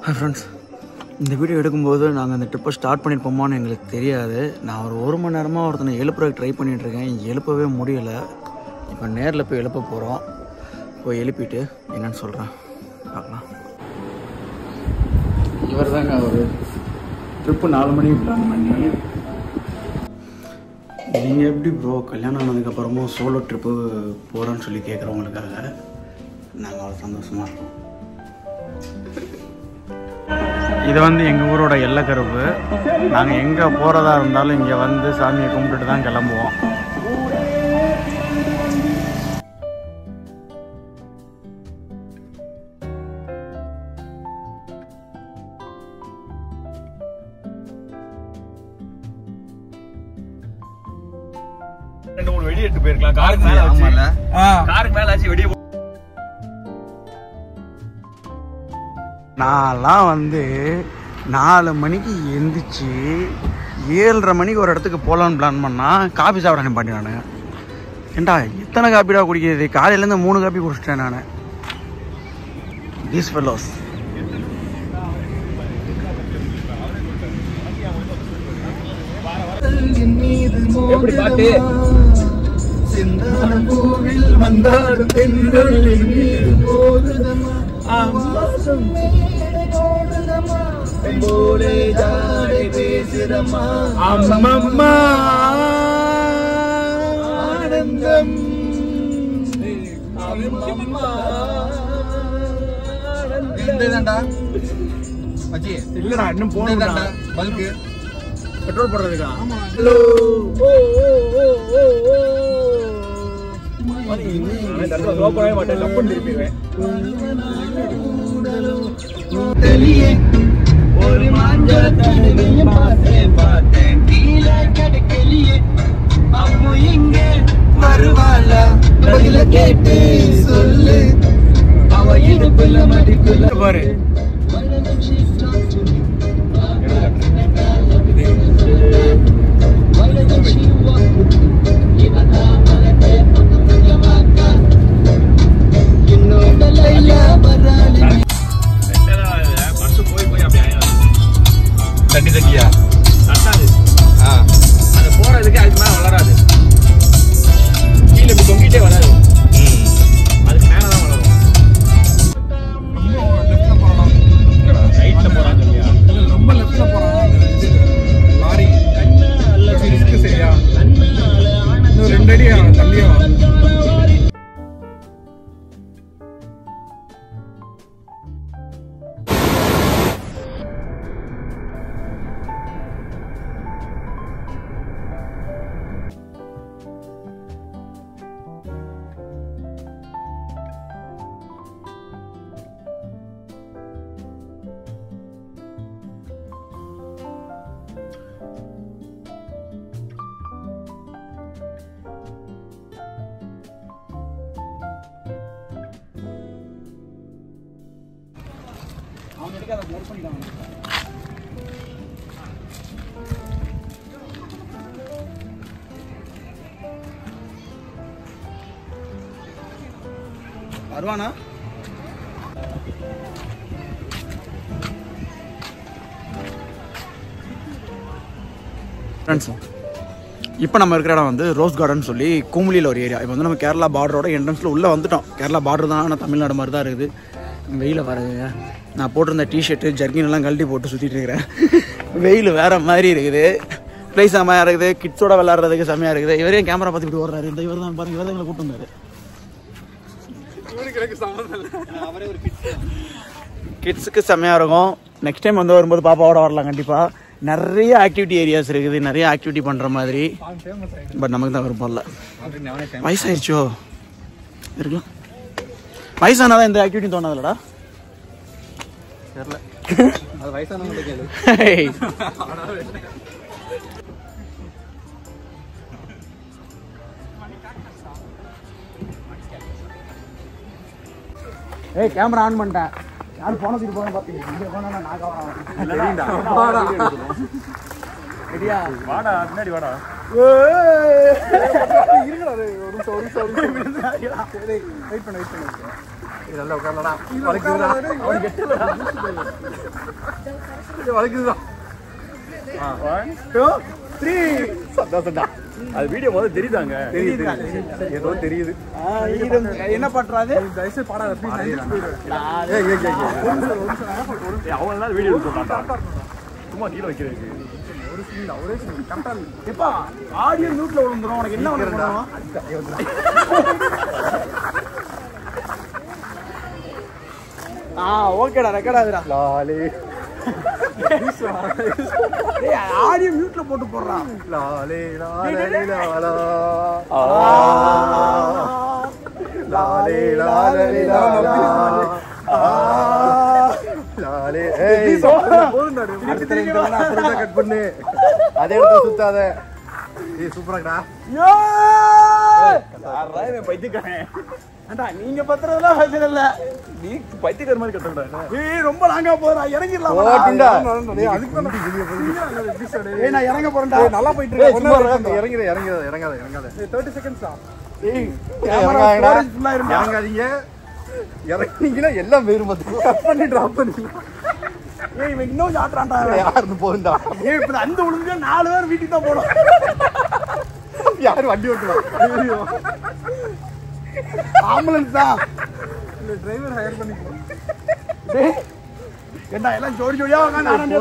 Hi friends, இந்த video எடுக்கும்போது நாங்கள் அந்த ட்ரிப்பை ஸ்டார்ட் பண்ணியிருப்போமான்னு எங்களுக்கு தெரியாது. நான் ஒரு மணி நேரமாக ஒருத்தனை எழுப்புறதுக்கு ட்ரை பண்ணிகிட்ருக்கேன், எழுப்பவே முடியலை. இப்போ நேரில் போய் எழுப்ப போகிறோம். போய் எழுப்பிட்டு என்னன்னு சொல்கிறேன், பார்க்கலாம். இவர் தாங்க ஒரு ட்ரிப்பு 4 மணிக்கு பிளான் பண்ணி. நீங்கள் எப்படி ப்ரோ கல்யாணம் ஆனதுக்கப்புறமும் சோலோ ட்ரிப்பு போகிறோன்னு சொல்லி கேட்குறவங்களுக்காக நாங்கள் அவ்வளோ சந்தோஷமாக இருக்கோம். இது வந்து எங்கள் ஊரோட எல்லைக்கருப்பு. நாங்கள் எங்கே போகிறதா இருந்தாலும் இங்கே வந்து சாமியை கும்பிட்டுட்டு தான் கிளம்புவோம். ரெண்டு மூணு வெடி எடுத்து போயிருக்கலாம். காருக்கு மேல ஆச்சு வெடிய. நான்லாம் வந்து 4 மணிக்கு எந்திரிச்சு 7:30 மணிக்கு ஒரு இடத்துக்கு போகலான்னு பிளான் பண்ணால் காஃபி சாப்பிட நிப்பாட்டி நான். ஏண்டா எத்தனை காப்பிடா குடிக்கிறது? காலையிலேருந்து 3 காப்பி குடிச்சிட்டேன் நான். தீஸ் ஃபெல்லோஸ் எப்படி பாட்டு இல்லடா, இன்னும் போனடா. பல்கு பெட்ரோல் போடுறதுக்கா? ஒரு மாஞ்சல் தடவையும் பார்த்தேன் கீழே கிடைக்கலையே. அப்போ இங்க வருவாள பதில கேட்டு சொல்லு. அவ இடுப்புல மடிப்புல பாரு. தட்டி தட்டியா தட்டாது. அது போறதுக்கு அதுக்கு மேல வளராது. கீழே இப்படி தொங்கிட்டே வராது. அதுக்கு மேலதான் வளரும். ரைட்ல போறான் இல்லையா? ரொம்ப லெஃப்ட்ல போறான். லாரி ரிஸ்க் சரியா? இன்னும் 2 அடி தள்ளியும். வருவானா? ஃப்ரெண்ட்ஸ், இப்போ நம்ம இருக்கிற இடம் வந்து ரோஸ் கார்டன் சொல்லி குமுளியில் ஒரு ஏரியா. இப்போ வந்து நம்ம கேரளா பார்டரோட என்ட்ரன்ஸில் உள்ளே வந்துட்டோம். கேரளா பார்டர் தான், ஆனால் தமிழ்நாடு மாதிரி தான் இருக்குது. வெயில பாருங்க, நான் போட்டிருந்த டிஷர்ட்டு ஜர்கின் எல்லாம் கழட்டி போட்டு சுற்றிட்டு இருக்கிறேன். வெயில் வேறு மாதிரி இருக்குது. ப்ளேஸ் செம்மையாக இருக்குது. கிட்ஸோட விளாட்றதுக்கு செம்மையாக இருக்குது. இவரையும் கேமரா பார்த்து இப்படி ஓடுறாரு. இந்த இவர் தான் பாருங்க, இவர் தான் எங்களை கூப்பிட்டு வந்தார். கிட்ஸுக்கு செம்மையாக இருக்கும். நெக்ஸ்ட் டைம் வந்து வரும்போது பாப்பாவோட வரலாம் கண்டிப்பாக. நிறைய ஆக்டிவிட்டி ஏரியாஸ் இருக்குது, நிறைய ஆக்டிவிட்டி பண்ணுற மாதிரி. பட் நமக்கு தான் விருப்பம் இல்லை. வயசாயிருச்சோ இருக்கலாம். வயசானாதான் இந்த ஆக்டிவிட்டி தோணாதுலடா. தெரியல, அது வயசானவங்க கேளு. ஏய், கேமரா ஆன் பண்ணிட்டேன். யாரும் போன தூக்கி போன பார்த்தீங்க? இங்கே போனா நான் ரெடியா? வாடா, பின்னாடி வாடா. இருக்குடா, ஒரு நிமிஷம் வெயிட் பண்ணு. நல்லா உட்கார்லடா வளைக்குதுடா அவன் கெட்டலடா இது வளைக்குதுடா 1 2 3 சந்தோஷம்டா அது வீடியோ முதல்ல தெரியுதாங்க தெரியுது ஏதோ தெரியுது என்ன பண்றாது தயவுசெய்து பாடாத அவங்க எல்லாம் வீடியோ எடுக்க மாட்டாங்க சும்மா கீழே வைக்கிறதுக்கு ஒரு சீன் ஒரே சீன் கரெக்டா எப்பா ஆடியோ மியூட்ல விழுந்துரும் உனக்கு என்ன பண்ணணும் ஓகேடா ரெக்கார்ட் ஆகுதுடா லாலே ஆடியோ மியூட்ல போட்டு போடுறான் லாலே லாலே லாலா லாலே லாலே லாலா லாலே ஏய் போடுடா அடுத்து கட் பண்ணு அதே இடத்துல சுத்தாத ஏய் சூப்பராடா ஏய் பைத்தியக்காரன் அண்டா நீங்க பத்துறதெல்லாம் பிரச்சனை இல்ல நீ பைத்தியக்கார மாதிரி கட்டக்கூடாது ஏய் ரொம்ப லாங்கா போறா இறங்கிடலாம் ஓட்டுடா அதுக்கு ஏய் நான் இறங்க போறேன்டா நல்லா போயிட்டு இருக்கு இறங்காத 30 செகண்ட்ஸ் ஏய் கேமரா ஸ்டோரேஜ் ஃபுல்லா இருந்தா இறங்காதீங்க இறங்குனீங்கன்னா எல்லாம் வேறு மாதிரி கட் பண்ணி டிராப் பண்ணி ஏய் இவன் இன்னும் ஆட்றான்டா யாருன்னு போகுண்டா ஏய் இப்ப அந்த ஒழுங்கா 4 பேர் வீட்டுக்கு தான் போறோம் யாரு வண்டி ஓட்டுவா ஆம்புலன்ஸ் தான் இந்த டிரைவர் ஹையர் பண்ணிக்கலாம் டேய் என்ன எல்லாம் ஜோடி ஜோடியா வாங்க நான்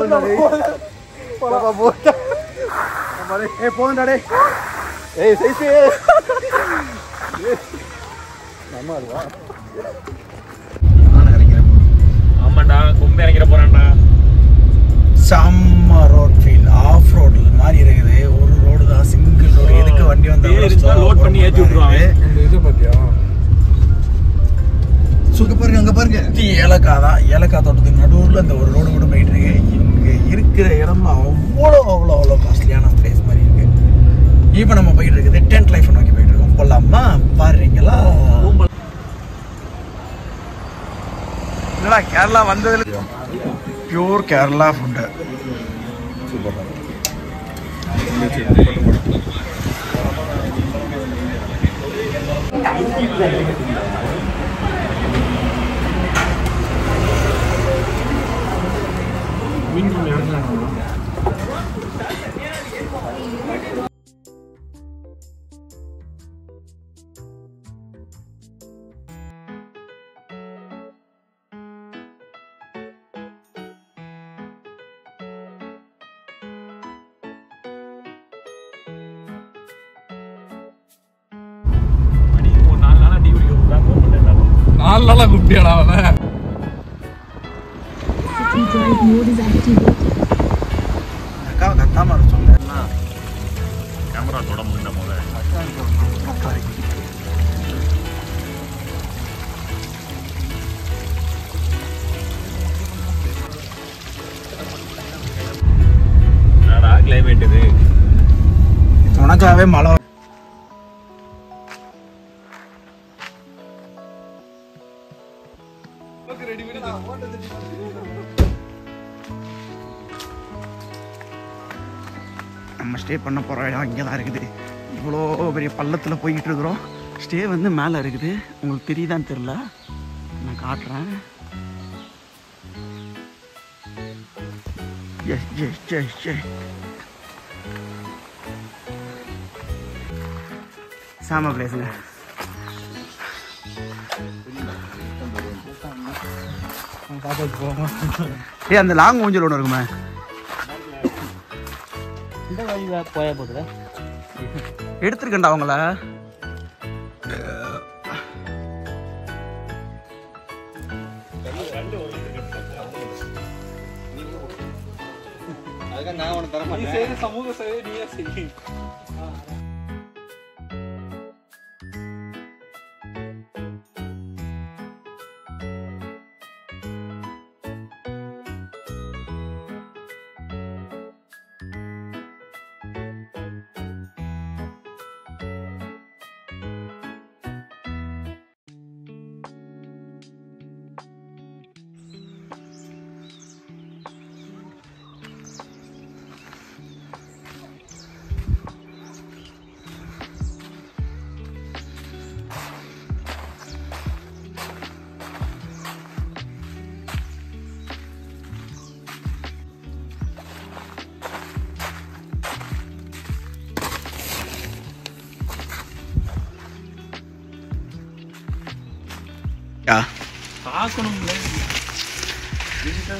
போடா ஏய் போடா டேய் ஏய் சைஸ் நம்ம அதுவா ஆமாண்டா கொம்பு இறங்கிற போறான்டா செம்ம ரோட் ஃபீல் ஆஃப் ரோடு மாதிரி இருக்குது ஒரு ரோடு தான் சிங்கிள் ரோடு எதுக்கு வண்டி இருந்தா லோட் பண்ணி ஏத்தி விட்டுருவாங்க இந்த இது பாத்தியா சுங்க பாருங்க அங்க பாருங்க ஏலக்காய் தான் ஏலக்காய் தோட்டத்துக்கு நடுவுல அந்த ஒரு ரோடு கூட போயிட்டு இருக்கு இங்க இருக்கிற இடம் அவ்வளோ காஸ்ட்லியான பிளேஸ் மாதிரி இருக்கு இப்போ நம்ம போயிட்டு இருக்குது டென்ட் லைஃப் நோக்கி போயிட்டு இருக்கோம் போலாமா பாருங்களா என்னடா கேரளா வந்ததுல பியூர் கேரளா ஃபுட்டு நாலு குட்டியாடா அவன் drive mode is activated. அக்காவை கத்தாம வர சொன்னேன் கேமரா தொட முடியல போல என்னடா கிளைமேட் இது உனக்காகவே மழை நம்ம ஸ்டே பண்ண போகிற இடம் இங்கே தான் இருக்குது இவ்வளோ பெரிய பள்ளத்தில் போய்கிட்டு இருக்கிறோம் ஸ்டே வந்து மேலே இருக்குது உங்களுக்கு தெரியுதான்னு தெரில நான் காட்டுறேன் எஸ் எஸ் எஸ் எஸ் சாம பிளேஸுங்க ஏ அந்த லாங் ஊஞ்சல் ஒன்று இருக்குமே இந்த வழி போயா போகுது எடுத்துருக்கேன்டா அவங்கள நான் உனக்கு தர மாட்டேன் சமூக சேவை நீயே செய்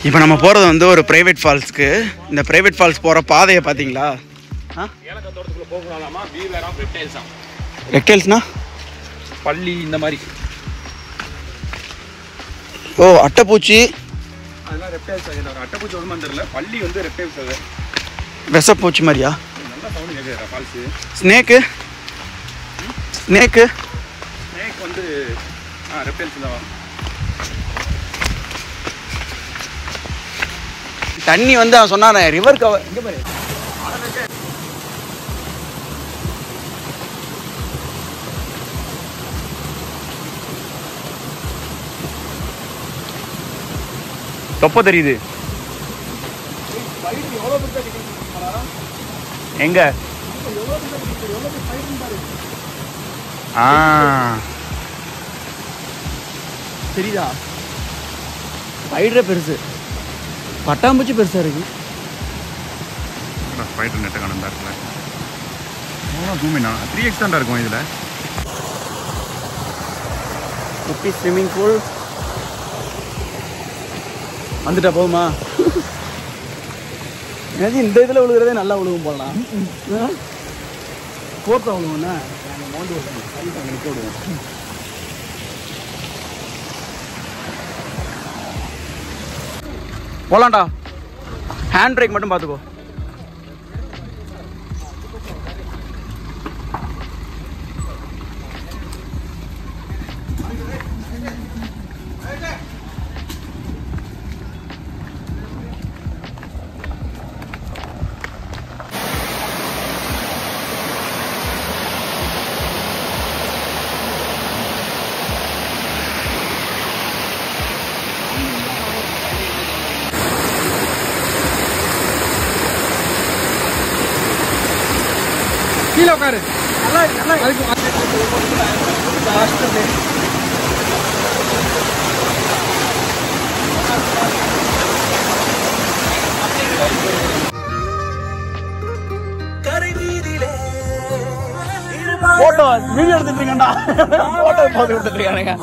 இப்போ நம்ம போகிறது வந்து ஒரு ப்ரைவேட் ஃபால்ஸ்க்கு. இந்த ப்ரைவேட் ஃபால்ஸ் போகிற பாதையை பார்த்தீங்களா? ஏலக்காய் போகலாமா? வீவேராம் ரெப்டைல்ஸா? ரெப்டைல்ஸ்னா பள்ளி இந்த மாதிரி. ஓ அட்டைப்பூச்சி. அதெல்லாம் ரெப்டைல்ஸ் ஆகுது. அட்டைப்பூச்சி ஒன்றுமா தெரியல. பள்ளி வந்து ரெப்டைல்ஸ் அது. விஷப்பூச்சி மாதிரியா? நல்லா சவுண்ட் கேட்குறா ஃபால்ஸு. ஸ்னேக்கு ஸ்னேக்கு ஸ்னேக் வந்து ரெப்டைல்ஸ் தான். தண்ணி வந்து அவன் சொன்னானே ரிவர் கவர். இங்கே பாரு. தொப்பை தெரியுது. எங்க? தெரியுதா? ஸ்பைடரே பெருசு, பட்டாம்பூச்சி பெருசாக இருக்கு. ஸ்பைடர் நெட்டை காணும் இருக்குல்ல. ஜூமினா 3x தான் இருக்கும் இதில். குட்டி ஸ்விம்மிங் பூல் வந்துட்டா போதுமா? எனக்கு இந்த இதில் விழுகிறதே நல்லா விழுகும் போடலாம். போர்த்தா விழுவோண்ணா மோண்டு விடுவோம், நிற்க விடுவோம். போலாம்டா. ஹேண்ட் பிரேக் மட்டும் பார்த்துக்கோ. கீழே உட்காரு. நல்லா நல்லா போட்டோ வீடியோ எடுத்துட்டு இருக்கேன்டா. போட்டோ பார்த்து எடுத்துட்டு இருக்கானுங்க.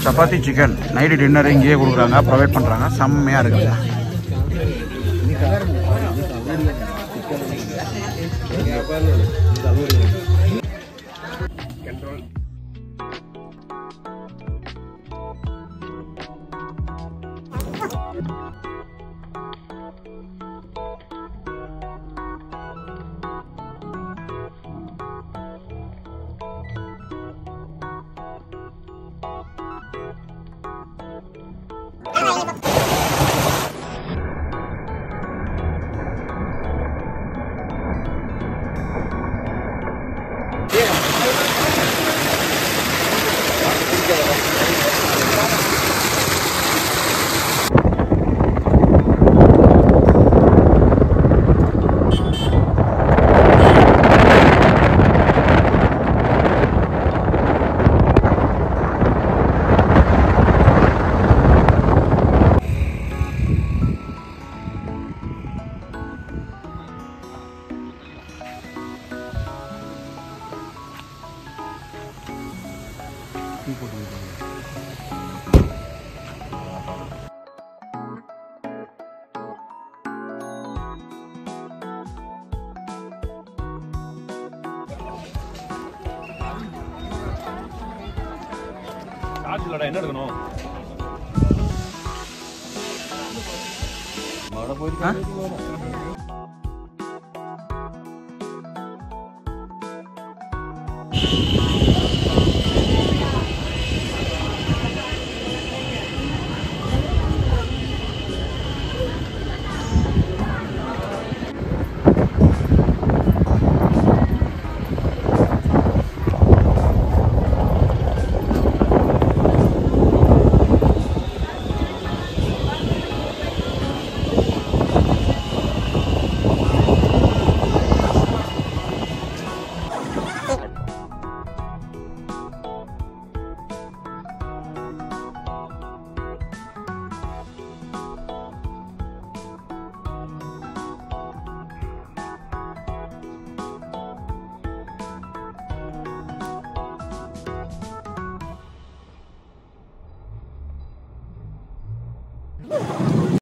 சப்பாத்தி சிக்கன் நைட்டு டின்னர் இங்கேயே கொடுக்குறாங்க, ப்ரொவைட் பண்ணுறாங்க. செம்மையாக இருக்குங்க. என்ன எடுக்கணும்?